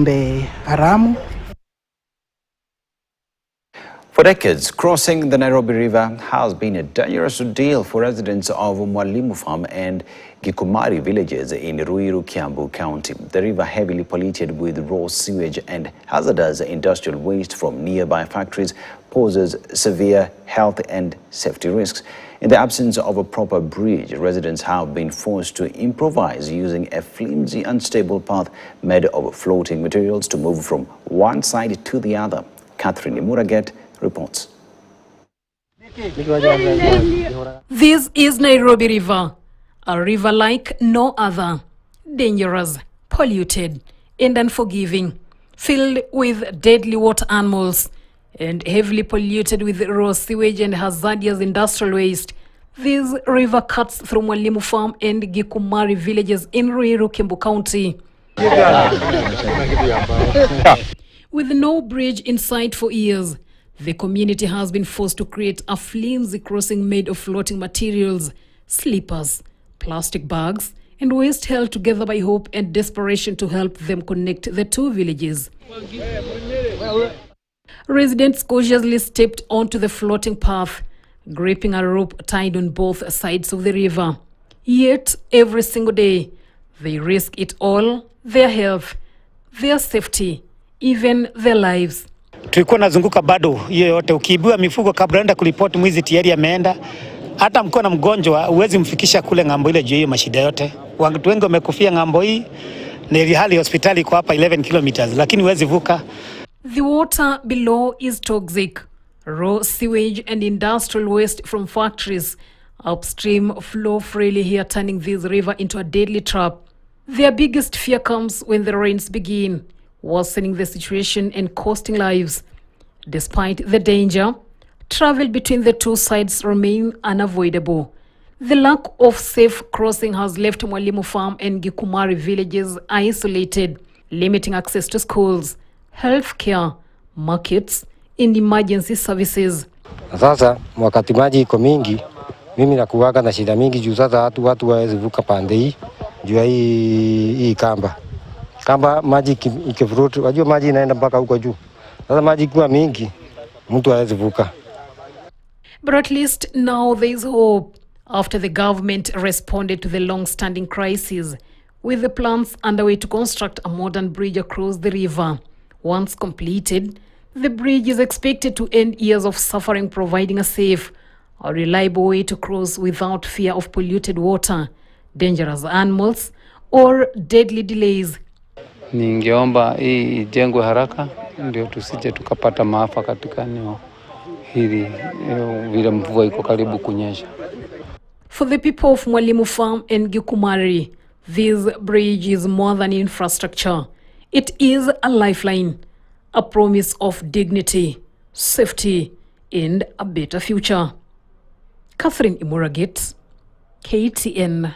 haramu. For decades, crossing the Nairobi River has been a dangerous ordeal for residents of Mwalimu Farm and Gikumari villages in Ruiru, Kiambu County. The river, heavily polluted with raw sewage and hazardous industrial waste from nearby factories, poses severe health and safety risks. In the absence of a proper bridge, residents have been forced to improvise using a flimsy, unstable path made of floating materials to move from one side to the other. Ktnnews reports. This is Nairobi River, a river like no other, dangerous, polluted, and unforgiving, filled with deadly water animals, and heavily polluted with raw sewage and hazardous industrial waste. This river cuts through Mwalimu Farm and Gikumari villages in Ruiru, Kiambu County. With no bridge in sight for years, the community has been forced to create a flimsy crossing made of floating materials, sleepers, plastic bags, and waste held together by hope and desperation to help them connect the two villages. Residents cautiously stepped onto the floating path, gripping a rope tied on both sides of the river. Yet, every single day, they risk it all: their health, their safety, even their lives. Tulikuwa nazunguka bado hiyo yote, ukiibiwa mifugo kabla unaenda kulipoti mwizi tayari ameenda. Hata mko na mgonjwa huwezi mfikisha kule ng'ambo ile juu hiyo mashida yote. Watu wengi wamekufia ng'ambo hii, na ile hali hospitali iko hapa 11 kilometers, lakini huwezi vuka. The water below is toxic. Raw sewage and industrial waste from factories upstream flow freely here, turning this river into a deadly trap. Their biggest fear comes when the rains begin, worsening the situation and costing lives. Despite the danger, travel between the two sides remain unavoidable. The lack of safe crossing has left Mwalimu Farm and Gikumari villages isolated, limiting access to schools, healthcare, markets, and emergency services. Sasa wakati maji iko mingi, mimi nakuwaga na shida mingi juu sasa watu hawezi vuka pande hii juu hii kamba maji ikivurutu, wajua maji inaenda mpaka huko juu. Sasa maji ikiwa mingi, mtu hawezi vuka. But at least now there is hope after the government responded to the long-standing crisis with the plans underway to construct a modern bridge across the river. Once completed, the bridge is expected to end years of suffering, providing a safe, a reliable way to cross without fear of polluted water, dangerous animals, or deadly delays. Ningeomba hii ijengwe haraka ndio tusije tukapata maafa katika eneo hili vile mvua iko karibu kunyesha. For the people of Mwalimu Farm and Gikumari, this bridge is more than infrastructure. It is a lifeline, a promise of dignity, safety, and a better future. Ktnnews, KTN.